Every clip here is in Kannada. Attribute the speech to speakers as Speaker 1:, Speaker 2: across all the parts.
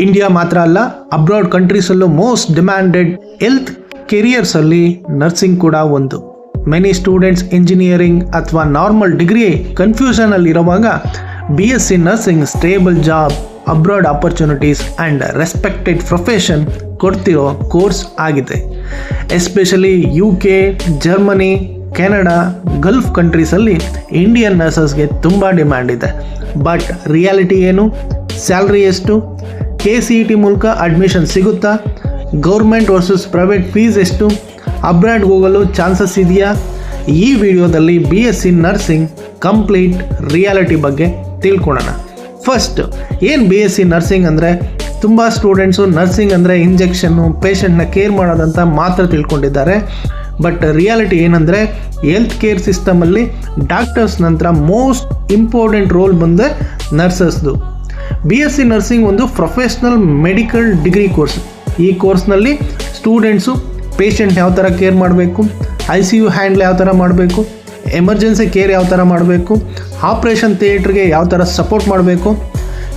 Speaker 1: ಇಂಡಿಯಾ ಮಾತ್ರ ಅಲ್ಲ, ಅಬ್ರಾಡ್ ಕಂಟ್ರೀಸಲ್ಲೂ ಮೋಸ್ಟ್ ಡಿಮ್ಯಾಂಡೆಡ್ ಹೆಲ್ತ್ ಕೆರಿಯರ್ಸಲ್ಲಿ ನರ್ಸಿಂಗ್ ಕೂಡ ಒಂದು. ಮೆನಿ ಸ್ಟೂಡೆಂಟ್ಸ್ ಇಂಜಿನಿಯರಿಂಗ್ ಅಥವಾ ನಾರ್ಮಲ್ ಡಿಗ್ರಿ ಕನ್ಫ್ಯೂಷನಲ್ಲಿ ಇರುವಾಗ BSc nursing stable job, abroad opportunities and respected profession ಕೊಡ್ತಿರೋ ಕೋರ್ಸ್ ಆಗಿದೆ. Especially UK, Germany, Canada, Gulf ಕಂಟ್ರೀಸಲ್ಲಿ ಇಂಡಿಯನ್ ನರ್ಸಸ್ಗೆ ತುಂಬ ಡಿಮ್ಯಾಂಡ್ ಇದೆ. ಬಟ್ ರಿಯಾಲಿಟಿ ಏನು? ಸ್ಯಾಲ್ರಿ ಎಷ್ಟು? KCET ಮೂಲಕ ಅಡ್ಮಿಷನ್ ಸಿಗುತ್ತಾ? ಗೌರ್ಮೆಂಟ್ ವರ್ಸಸ್ ಪ್ರೈವೇಟ್ ಫೀಸ್ ಎಷ್ಟು? ಅಬ್ರಾಡ್ಗೆ ಹೋಗಲು ಚಾನ್ಸಸ್ ಇದೆಯಾ? ಈ ವಿಡಿಯೋದಲ್ಲಿ BSc ನರ್ಸಿಂಗ್ ಕಂಪ್ಲೀಟ್ ರಿಯಾಲಿಟಿ ಬಗ್ಗೆ ತಿಳ್ಕೊಳ್ಳೋಣ. ಫಸ್ಟ್, ಏನು BSc ನರ್ಸಿಂಗ್ ಅಂದರೆ? ತುಂಬ ಸ್ಟೂಡೆಂಟ್ಸು ನರ್ಸಿಂಗ್ ಅಂದರೆ ಇಂಜೆಕ್ಷನ್ನು, ಪೇಷಂಟ್ನ ಕೇರ್ ಮಾಡೋದಂತ ಮಾತ್ರ ತಿಳ್ಕೊಂಡಿದ್ದಾರೆ. ಬಟ್ ರಿಯಾಲಿಟಿ ಏನಂದರೆ, ಹೆಲ್ತ್ ಕೇರ್ ಸಿಸ್ಟಮಲ್ಲಿ ಡಾಕ್ಟರ್ಸ್ ನಂತರ ಮೋಸ್ಟ್ ಇಂಪಾರ್ಟೆಂಟ್ ರೋಲ್ ಬಂದರೆ ನರ್ಸಸ್ದು. BSc ನರ್ಸಿಂಗ್ ಒಂದು ಪ್ರೊಫೆಷ್ನಲ್ ಮೆಡಿಕಲ್ ಡಿಗ್ರಿ ಕೋರ್ಸ್. ಈ ಕೋರ್ಸ್ನಲ್ಲಿ ಸ್ಟೂಡೆಂಟ್ಸು ಪೇಷಂಟ್ ಯಾವ ಥರ ಕೇರ್ ಮಾಡಬೇಕು, ICU ಹ್ಯಾಂಡ್ಲ್ ಯಾವ ಥರ ಮಾಡಬೇಕು, ಎಮರ್ಜೆನ್ಸಿ ಕೇರ್ ಯಾವ ಥರ ಮಾಡಬೇಕು, ಆಪ್ರೇಷನ್ ಥಿಯೇಟ್ರಿಗೆ ಯಾವ ಥರ ಸಪೋರ್ಟ್ ಮಾಡಬೇಕು,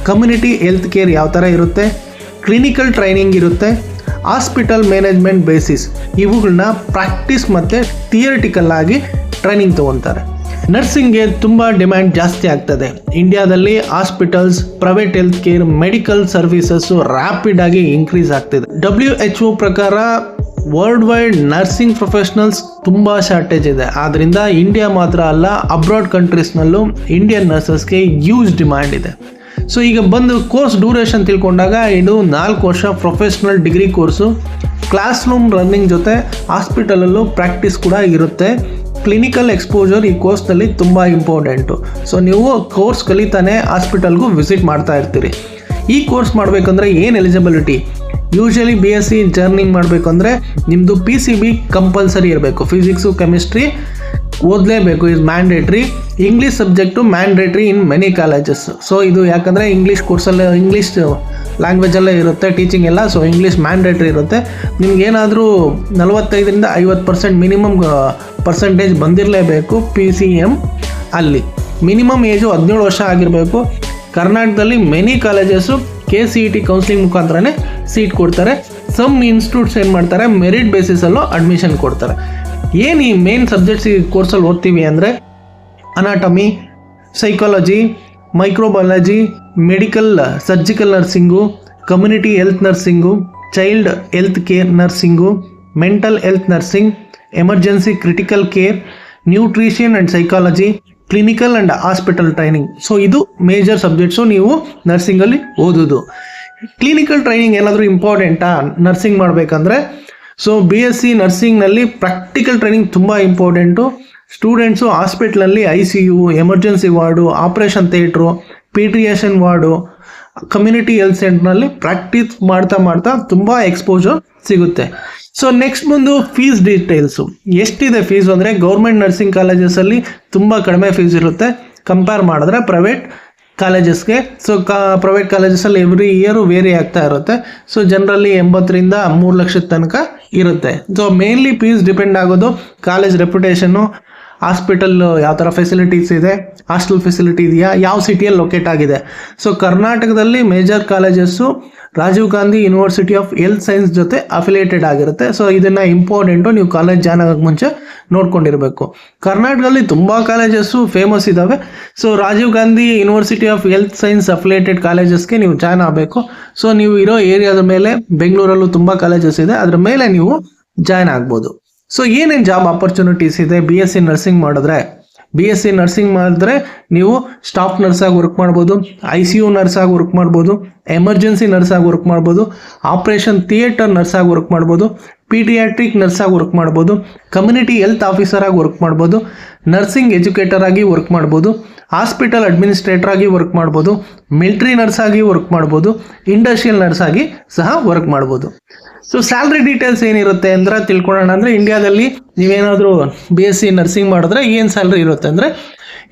Speaker 1: ಕಮ್ಯುನಿಟಿ ಹೆಲ್ತ್ ಕೇರ್ ಯಾವ ಥರ ಇರುತ್ತೆ, ಕ್ಲಿನಿಕಲ್ ಟ್ರೈನಿಂಗ್ ಇರುತ್ತೆ, ಹಾಸ್ಪಿಟಲ್ ಮ್ಯಾನೇಜ್ಮೆಂಟ್ ಬೇಸಿಸ್, ಇವುಗಳನ್ನ ಪ್ರಾಕ್ಟೀಸ್ ಮತ್ತು ಥಿಯರಿಟಿಕಲ್ ಆಗಿ ಟ್ರೈನಿಂಗ್ ತೊಗೊತಾರೆ. ನರ್ಸಿಂಗ್ಗೆ ತುಂಬ ಡಿಮ್ಯಾಂಡ್ ಜಾಸ್ತಿ ಆಗ್ತದೆ. ಇಂಡಿಯಾದಲ್ಲಿ hospitals, private health care, medical services rapid ಆಗಿ ಇನ್ಕ್ರೀಸ್ ಆಗ್ತಿದೆ. WHO ಪ್ರಕಾರ ವರ್ಲ್ಡ್ ವೈಡ್ ನರ್ಸಿಂಗ್ ಪ್ರೊಫೆಷನಲ್ಸ್ ತುಂಬ ಶಾರ್ಟೇಜ್ ಇದೆ. ಆದ್ದರಿಂದ ಇಂಡಿಯಾ ಮಾತ್ರ ಅಲ್ಲ, ಅಬ್ರಾಡ್ ಕಂಟ್ರೀಸ್ನಲ್ಲೂ ಇಂಡಿಯನ್ ನರ್ಸಸ್ಗೆ ಹ್ಯೂಜ್ ಡಿಮ್ಯಾಂಡ್ ಇದೆ. ಸೊ ಈಗ ಬಂದು ಕೋರ್ಸ್ ಡ್ಯೂರೇಷನ್ ತಿಳ್ಕೊಂಡಾಗ ಇದು 4 ವರ್ಷ professional degree course. Class room running ಜೊತೆ ಹಾಸ್ಪಿಟಲಲ್ಲೂ ಪ್ರಾಕ್ಟೀಸ್ ಕೂಡ ಇರುತ್ತೆ. ಕ್ಲಿನಿಕಲ್ ಎಕ್ಸ್ಪೋಜರ್ ಈ ಕೋರ್ಸ್ನಲ್ಲಿ ತುಂಬ ಇಂಪಾರ್ಟೆಂಟು. ಸೊ ನೀವು ಕೋರ್ಸ್ ಕಲಿತಾನೆ ಹಾಸ್ಪಿಟಲ್ಗೂ ವಿಸಿಟ್ ಮಾಡ್ತಾ ಇರ್ತೀರಿ. ಈ ಕೋರ್ಸ್ ಮಾಡಬೇಕಂದ್ರೆ ಏನು ಎಲಿಜಿಬಿಲಿಟಿ? ಯೂಶಲಿ BSc ಜರ್ನಿಂಗ್ ಮಾಡಬೇಕಂದ್ರೆ ನಿಮ್ಮದು PCB ಕಂಪಲ್ಸರಿ ಇರಬೇಕು. ಫಿಸಿಕ್ಸು, ಕೆಮಿಸ್ಟ್ರಿ ಓದಲೇಬೇಕು, is mandatory. English subject mandatory in many colleges. So ಇದು ಯಾಕಂದರೆ ಇಂಗ್ಲೀಷ್ ಕೋರ್ಸಲ್ಲೇ ಇಂಗ್ಲೀಷ್ ಲ್ಯಾಂಗ್ವೇಜಲ್ಲೇ ಇರುತ್ತೆ ಟೀಚಿಂಗ್ ಎಲ್ಲ. ಸೊ ಇಂಗ್ಲೀಷ್ ಮ್ಯಾಂಡೇಟ್ರಿ ಇರುತ್ತೆ. ನಿಮ್ಗೇನಾದರೂ 45ರಿಂದ 50% ಮಿನಿಮಮ್ ಪರ್ಸೆಂಟೇಜ್ ಬಂದಿರಲೇಬೇಕು PCM. ಅಲ್ಲಿ ಮಿನಿಮಮ್ ಏಜು 17 ವರ್ಷ ಆಗಿರಬೇಕು. ಕರ್ನಾಟಕದಲ್ಲಿ ಮೆನಿ ಕಾಲೇಜಸ್ಸು KCET ಕೌನ್ಸಿಲಿಂಗ್ ಮುಖಾಂತರನೇ ಸೀಟ್ ಕೊಡ್ತಾರೆ. ಸಮ್ ಇನ್ಸ್ಟಿಟ್ಯೂಟ್ಸ್ ಏನು ಮಾಡ್ತಾರೆ, ಮೆರಿಟ್ ಬೇಸಿಸಲ್ಲೂ ಅಡ್ಮಿಷನ್ ಕೊಡ್ತಾರೆ. ಏನು ಈ ಮೇನ್ ಸಬ್ಜೆಕ್ಟ್ಸ್ ಈ ಕೋರ್ಸಲ್ಲಿ ಓದ್ತೀವಿ ಅಂದರೆ anatomy, psychology, microbiology, medical surgical nursing, community health nursing, child health care nursing, mental health nursing, emergency critical care, nutrition and psychology, clinical and hospital training. So ಇದು ಮೇಜರ್ ಸಬ್ಜೆಕ್ಟ್ಸು ನೀವು ನರ್ಸಿಂಗಲ್ಲಿ ಓದೋದು. ಕ್ಲಿನಿಕಲ್ ಟ್ರೈನಿಂಗ್ ಏನಾದರೂ ಇಂಪಾರ್ಟೆಂಟಾ ನರ್ಸಿಂಗ್ ಮಾಡಬೇಕಂದ್ರೆ? ಸೊ BSc ನರ್ಸಿಂಗ್ನಲ್ಲಿ ಪ್ರಾಕ್ಟಿಕಲ್ ಟ್ರೈನಿಂಗ್ ತುಂಬ ಇಂಪಾರ್ಟೆಂಟು. ಸ್ಟೂಡೆಂಟ್ಸು ಹಾಸ್ಪಿಟ್ಲಲ್ಲಿ ICU, emergency ward, operation theatre, paediatrician ward, community health ಸೆಂಟರ್ನಲ್ಲಿ ಪ್ರಾಕ್ಟೀಸ್ ಮಾಡ್ತಾ ತುಂಬ ಎಕ್ಸ್ಪೋಜರ್ ಸಿಗುತ್ತೆ. ಸೊ ನೆಕ್ಸ್ಟ್ ಬಂದು ಫೀಸ್ ಡೀಟೇಲ್ಸು. ಎಷ್ಟಿದೆ ಫೀಸು ಅಂದರೆ, ಗೌರ್ಮೆಂಟ್ ನರ್ಸಿಂಗ್ ಕಾಲೇಜಸಲ್ಲಿ ತುಂಬ ಕಡಿಮೆ ಫೀಸ್ ಇರುತ್ತೆ ಕಂಪೇರ್ ಮಾಡಿದ್ರೆ ಪ್ರೈವೇಟ್ ಕಾಲೇಜಸ್ಗೆ. ಸೊ ಪ್ರೈವೇಟ್ ಕಾಲೇಜಸಲ್ಲಿ ಎವ್ರಿ ಇಯರು ವೇರಿ ಆಗ್ತಾ ಇರುತ್ತೆ. ಸೊ ಜನರಲಿ 80ರಿಂದ 3 ಲಕ್ಷದ ತನಕ ಇರುತ್ತೆ. ಸೊ ಮೇನ್ಲಿ ಫೀಸ್ ಡಿಪೆಂಡ್ ಆಗೋದು ಕಾಲೇಜ್ ರೆಪ್ಯುಟೇಷನ್ನು, ಹಾಸ್ಪಿಟಲ್ ಯಾವ ಥರ ಫೆಸಿಲಿಟೀಸ್ ಇದೆ, ಹಾಸ್ಟೆಲ್ ಫೆಸಿಲಿಟಿ ಇದೆಯಾ, ಯಾವ ಸಿಟಿಯಲ್ಲಿ ಲೊಕೇಟ್ ಆಗಿದೆ. ಸೊ ಕರ್ನಾಟಕದಲ್ಲಿ major colleges Rajiv Gandhi university of health science ಜೊತೆ ಅಫಿಲಿಯೇಟೆಡ್ ಆಗಿರುತ್ತೆ. ಸೊ ಇದನ್ನು ಇಂಪಾರ್ಟೆಂಟು, ನೀವು ಕಾಲೇಜ್ ಜಾಯ್ನ್ ಆಗೋಕ್ಕೆ ಮುಂಚೆ ನೋಡ್ಕೊಂಡಿರಬೇಕು. ಕರ್ನಾಟಕದಲ್ಲಿ ತುಂಬ ಕಾಲೇಜಸ್ಸು ಫೇಮಸ್ ಇದ್ದಾವೆ. So Rajiv Gandhi university of health science affiliated ಕಾಲೇಜಸ್ಗೆ ನೀವು ಜಾಯ್ನ್ ಆಗಬೇಕು. ಸೊ ನೀವು ಇರೋ ಏರಿಯಾದ ಮೇಲೆ, ಬೆಂಗಳೂರಲ್ಲೂ ತುಂಬ ಕಾಲೇಜಸ್ ಇದೆ, ಅದ್ರ ಮೇಲೆ ನೀವು ಜಾಯ್ನ್ ಆಗ್ಬೋದು. ಸೊ ಏನೇನು ಜಾಬ್ ಆಪರ್ಚುನಿಟೀಸ್ ಇದೆ BSc ನರ್ಸಿಂಗ್ ಮಾಡಿದ್ರೆ? BSc ನರ್ಸಿಂಗ್ ಮಾಡಿದ್ರೆ ನೀವು ಸ್ಟಾಫ್ ನರ್ಸಾಗಿ ವರ್ಕ್ ಮಾಡ್ಬೋದು, ICU ನರ್ಸಾಗಿ ವರ್ಕ್ ಮಾಡ್ಬೋದು, ಎಮರ್ಜೆನ್ಸಿ ನರ್ಸಾಗಿ ವರ್ಕ್ ಮಾಡ್ಬೋದು, ಆಪ್ರೇಷನ್ ಥಿಯೇಟರ್ ನರ್ಸಾಗಿ ವರ್ಕ್ ಮಾಡ್ಬೋದು, ಪೀಡಿಯಾಟ್ರಿಕ್ ನರ್ಸಾಗಿ ವರ್ಕ್ ಮಾಡ್ಬೋದು, ಕಮ್ಯುನಿಟಿ ಹೆಲ್ತ್ ಆಫೀಸರಾಗಿ ವರ್ಕ್ ಮಾಡ್ಬೋದು, ನರ್ಸಿಂಗ್ ಎಜುಕೇಟರ್ ಆಗಿ ವರ್ಕ್ ಮಾಡ್ಬೋದು, ಹಾಸ್ಪಿಟಲ್ ಅಡ್ಮಿನಿಸ್ಟ್ರೇಟರ್ ಆಗಿ ವರ್ಕ್ ಮಾಡ್ಬೋದು, ಮಿಲಿಟರಿ ನರ್ಸ್ ಆಗಿ ವರ್ಕ್ ಮಾಡ್ಬೋದು, ಇಂಡಸ್ಟ್ರಿಯಲ್ ನರ್ಸ್ ಆಗಿ ಸಹ ವರ್ಕ್ ಮಾಡ್ಬೋದು. ಸೊ ಸ್ಯಾಲ್ರಿ ಡೀಟೇಲ್ಸ್ ಏನಿರುತ್ತೆ ಅಂದರೆ ತಿಳ್ಕೊಳ್ಳೋಣ. ಅಂದರೆ ಇಂಡಿಯಾದಲ್ಲಿ ನೀವೇನಾದರೂ BSc ನರ್ಸಿಂಗ್ ಮಾಡಿದ್ರೆ ಏನು ಸ್ಯಾಲ್ರಿ ಇರುತ್ತೆ ಅಂದರೆ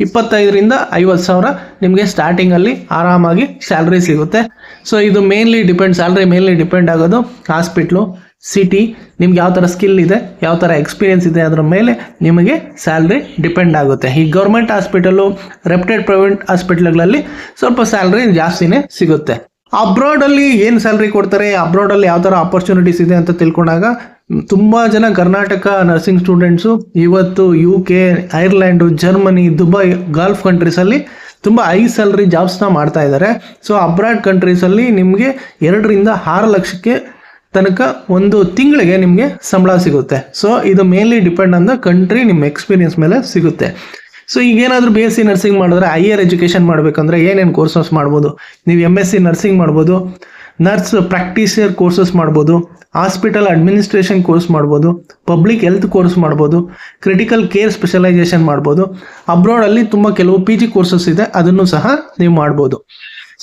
Speaker 1: 25ರಿಂದ 50 ಸಾವಿರ ನಿಮಗೆ ಸ್ಟಾರ್ಟಿಂಗಲ್ಲಿ ಆರಾಮಾಗಿ ಸ್ಯಾಲ್ರಿ ಸಿಗುತ್ತೆ. ಸೊ ಇದು ಸ್ಯಾಲ್ರಿ ಮೇನ್ಲಿ ಡಿಪೆಂಡ್ ಆಗೋದು ಹಾಸ್ಪಿಟ್ಲು, ಸಿಟಿ, ನಿಮ್ಗೆ ಯಾವ ಥರ ಸ್ಕಿಲ್ ಇದೆ, ಯಾವ ಥರ ಎಕ್ಸ್ಪೀರಿಯನ್ಸ್ ಇದೆ, ಅದರ ಮೇಲೆ ನಿಮಗೆ ಸ್ಯಾಲ್ರಿ ಡಿಪೆಂಡ್ ಆಗುತ್ತೆ. ಈ ಗೌರ್ಮೆಂಟ್ ಹಾಸ್ಪಿಟಲು, ರೆಪ್ಯೂಟೆಡ್ ಪ್ರೈವೇಟ್ ಹಾಸ್ಪಿಟ್ಲ್ಗಳಲ್ಲಿ ಸ್ವಲ್ಪ ಸ್ಯಾಲ್ರಿ ಜಾಸ್ತಿನೇ ಸಿಗುತ್ತೆ. ಅಬ್ರಾಡಲ್ಲಿ ಏನು ಸ್ಯಾಲ್ರಿ ಕೊಡ್ತಾರೆ, ಅಬ್ರಾಡಲ್ಲಿ ಯಾವ ಥರ ಆಪರ್ಚುನಿಟೀಸ್ ಇದೆ ಅಂತ ತಿಳ್ಕೊಂಡಾಗ ತುಂಬ ಜನ ಕರ್ನಾಟಕ ನರ್ಸಿಂಗ್ ಸ್ಟೂಡೆಂಟ್ಸು ಇವತ್ತು UK, ಐರ್ಲ್ಯಾಂಡು, ಜರ್ಮನಿ, ದುಬೈ, ಗಲ್ಫ್ ಕಂಟ್ರೀಸಲ್ಲಿ ತುಂಬ ಹೈ ಸ್ಯಾಲ್ರಿ ಜಾಬ್ಸ್ನ ಮಾಡ್ತಾ ಇದ್ದಾರೆ. ಸೊ ಅಬ್ರಾಡ್ ಕಂಟ್ರೀಸಲ್ಲಿ ನಿಮಗೆ 2 ರಿಂದ 6 ಲಕ್ಷಕ್ಕೆ ತನಕ ಒಂದು ತಿಂಗಳಿಗೆ ನಿಮಗೆ ಸಂಬಳ ಸಿಗುತ್ತೆ. ಸೊ ಇದು mainly depend on the country, ನಿಮ್ಮ ಎಕ್ಸ್ಪೀರಿಯನ್ಸ್ ಮೇಲೆ ಸಿಗುತ್ತೆ. ಸೊ ಈಗೇನಾದರೂ BSc ನರ್ಸಿಂಗ್ ಮಾಡಿದ್ರೆ ಹೈಯರ್ ಎಜುಕೇಷನ್ ಮಾಡಬೇಕಂದ್ರೆ ಏನೇನು ಕೋರ್ಸಸ್ ಮಾಡ್ಬೋದು, ನೀವು MSc ನರ್ಸಿಂಗ್ ಮಾಡ್ಬೋದು, ನರ್ಸ್ ಪ್ರಾಕ್ಟೀಸಿಯರ್ ಕೋರ್ಸಸ್ ಮಾಡ್ಬೋದು, ಹಾಸ್ಪಿಟಲ್ ಅಡ್ಮಿನಿಸ್ಟ್ರೇಷನ್ ಕೋರ್ಸ್ ಮಾಡ್ಬೋದು, ಪಬ್ಲಿಕ್ ಹೆಲ್ತ್ ಕೋರ್ಸ್ ಮಾಡ್ಬೋದು, ಕ್ರಿಟಿಕಲ್ ಕೇರ್ ಸ್ಪೆಷಲೈಸೇಷನ್ ಮಾಡ್ಬೋದು. ಅಬ್ರಾಡಲ್ಲಿ ತುಂಬ ಕೆಲವು PG ಕೋರ್ಸಸ್ ಇದೆ, ಅದನ್ನು ಸಹ ನೀವು ಮಾಡ್ಬೋದು.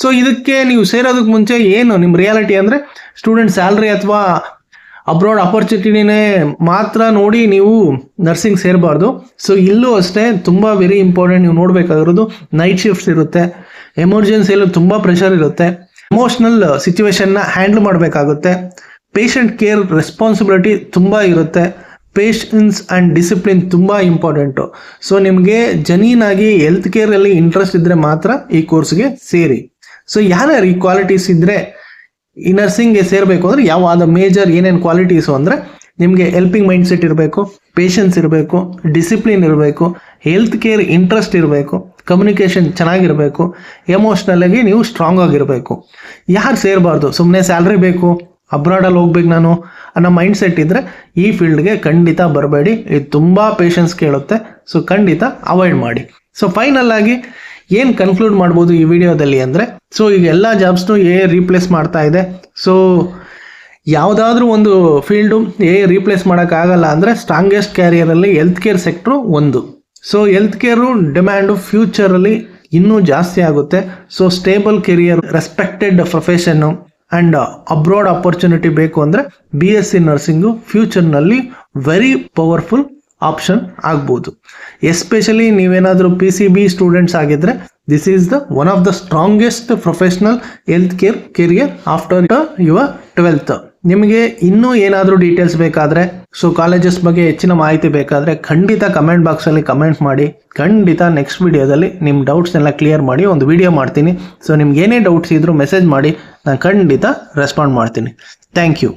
Speaker 1: ಸೊ ಇದಕ್ಕೆ ನೀವು ಸೇರೋದಕ್ಕೆ ಮುಂಚೆ ಏನು ನಿಮ್ಮ ರಿಯಾಲಿಟಿ ಅಂದರೆ ಸ್ಟೂಡೆಂಟ್ ಸ್ಯಾಲ್ರಿ ಅಥವಾ ಅಬ್ರಾಡ್ ಆಪರ್ಚುನಿಟಿನೇ ಮಾತ್ರ ನೋಡಿ ನೀವು ನರ್ಸಿಂಗ್ ಸೇರಬಾರ್ದು. ಸೊ ಇಲ್ಲೂ ಅಷ್ಟೇ ತುಂಬ ವೆರಿ ಇಂಪಾರ್ಟೆಂಟ್, ನೀವು ನೋಡಬೇಕಾಗಿರೋದು ನೈಟ್ ಶಿಫ್ಟ್ಸ್ ಇರುತ್ತೆ, ಎಮರ್ಜೆನ್ಸಿಯಲ್ಲೂ ತುಂಬ ಪ್ರೆಷರ್ ಇರುತ್ತೆ, ಎಮೋಷ್ನಲ್ ಸಿಚುವೇಶನ್ನ ಹ್ಯಾಂಡಲ್ ಮಾಡಬೇಕಾಗುತ್ತೆ, ಪೇಷಂಟ್ ಕೇರ್ ರೆಸ್ಪಾನ್ಸಿಬಿಲಿಟಿ ತುಂಬ ಇರುತ್ತೆ, ಪೇಷನ್ಸ್ ಆ್ಯಂಡ್ ಡಿಸಿಪ್ಲಿನ್ ತುಂಬ ಇಂಪಾರ್ಟೆಂಟು. ಸೊ ನಿಮಗೆ ಜೆನ್ಯೂನಾಗಿ ಹೆಲ್ತ್ ಕೇರಲ್ಲಿ ಇಂಟ್ರೆಸ್ಟ್ ಇದ್ದರೆ ಮಾತ್ರ ಈ ಕೋರ್ಸ್ಗೆ ಸೇರಿ. ಸೊ ಯಾರ್ಯಾರು ಈ ಕ್ವಾಲಿಟೀಸ್ ಇದ್ದರೆ ಈ ನರ್ಸಿಂಗ್ಗೆ ಸೇರಬೇಕು ಅಂದರೆ ಯಾವಾದ ಮೇಜರ್ ಏನೇನು ಕ್ವಾಲಿಟೀಸು ಅಂದರೆ ನಿಮಗೆ ಹೆಲ್ಪಿಂಗ್ ಮೈಂಡ್ ಸೆಟ್ ಇರಬೇಕು, ಪೇಷನ್ಸ್ ಇರಬೇಕು, ಡಿಸಿಪ್ಲಿನ್ ಇರಬೇಕು, ಹೆಲ್ತ್ ಕೇರ್ ಇಂಟ್ರೆಸ್ಟ್ ಇರಬೇಕು, ಕಮ್ಯುನಿಕೇಷನ್ ಚೆನ್ನಾಗಿರಬೇಕು, ಎಮೋಷ್ನಲಾಗಿ ನೀವು ಸ್ಟ್ರಾಂಗ್ ಆಗಿರಬೇಕು. ಯಾರು ಸೇರಬಾರ್ದು, ಸುಮ್ಮನೆ ಸ್ಯಾಲ್ರಿ ಬೇಕು, ಅಬ್ರಾಡಲ್ಲಿ ಹೋಗ್ಬೇಕು ನಾನು ಅನ್ನೋ ಮೈಂಡ್ ಸೆಟ್ ಇದ್ದರೆ ಈ ಫೀಲ್ಡ್ಗೆ ಖಂಡಿತ ಬರಬೇಡಿ. ಇದು ತುಂಬ ಪೇಷನ್ಸ್ ಕೇಳುತ್ತೆ. ಸೊ ಖಂಡಿತ ಅವಾಯ್ಡ್ ಮಾಡಿ. ಸೊ ಫೈನಲ್ ಆಗಿ ಏನು ಕನ್ಕ್ಲೂಡ್ ಮಾಡ್ಬೋದು ಈ ವಿಡಿಯೋದಲ್ಲಿ ಅಂದರೆ, ಸೊ ಈಗ ಎಲ್ಲ ಜಾಬ್ಸ್ನು ರೀಪ್ಲೇಸ್ ಮಾಡ್ತಾ ಇದೆ. ಸೊ ಯಾವುದಾದ್ರೂ ಒಂದು ಫೀಲ್ಡು ರೀಪ್ಲೇಸ್ ಮಾಡೋಕ್ಕಾಗಲ್ಲ ಅಂದರೆ ಸ್ಟ್ರಾಂಗೆಸ್ಟ್ ಕ್ಯಾರಿಯರಲ್ಲಿ ಹೆಲ್ತ್ ಕೇರ್ ಸೆಕ್ಟ್ರು ಒಂದು. ಸೊ ಹೆಲ್ತ್ ಕೇರು ಡಿಮ್ಯಾಂಡು ಫ್ಯೂಚರಲ್ಲಿ ಇನ್ನೂ ಜಾಸ್ತಿ ಆಗುತ್ತೆ. So stable career, respected profession and abroad opportunity ಬೇಕು ಅಂದರೆ BSc ನರ್ಸಿಂಗು ಫ್ಯೂಚರ್ನಲ್ಲಿ ವೆರಿ ಪವರ್ಫುಲ್ ಆಪ್ಷನ್ ಆಗ್ಬೋದು. ಎಸ್ಪೆಷಲಿ ನೀವೇನಾದರೂ PCB ಸ್ಟೂಡೆಂಟ್ಸ್ ಆಗಿದ್ದರೆ this is the one of the strongest professional health care career after your 12th. ನಿಮಗೆ ಇನ್ನೂ ಏನಾದರೂ ಡೀಟೇಲ್ಸ್ ಬೇಕಾದರೆ, ಸೊ ಕಾಲೇಜಸ್ ಬಗ್ಗೆ ಹೆಚ್ಚಿನ ಮಾಹಿತಿ ಬೇಕಾದರೆ ಖಂಡಿತ ಕಮೆಂಟ್ ಬಾಕ್ಸಲ್ಲಿ ಕಮೆಂಟ್ ಮಾಡಿ. ಖಂಡಿತ ನೆಕ್ಸ್ಟ್ ವಿಡಿಯೋದಲ್ಲಿ ನಿಮ್ಮ ಡೌಟ್ಸ್ನೆಲ್ಲ ಕ್ಲಿಯರ್ ಮಾಡಿ ಒಂದು ವಿಡಿಯೋ ಮಾಡ್ತೀನಿ. ಸೊ ನಿಮ್ಗೆ ಏನೇ ಡೌಟ್ಸ್ ಇದ್ದರೂ ಮೆಸೇಜ್ ಮಾಡಿ, ನಾನು ಖಂಡಿತ ರೆಸ್ಪಾಂಡ್ ಮಾಡ್ತೀನಿ. Thank you.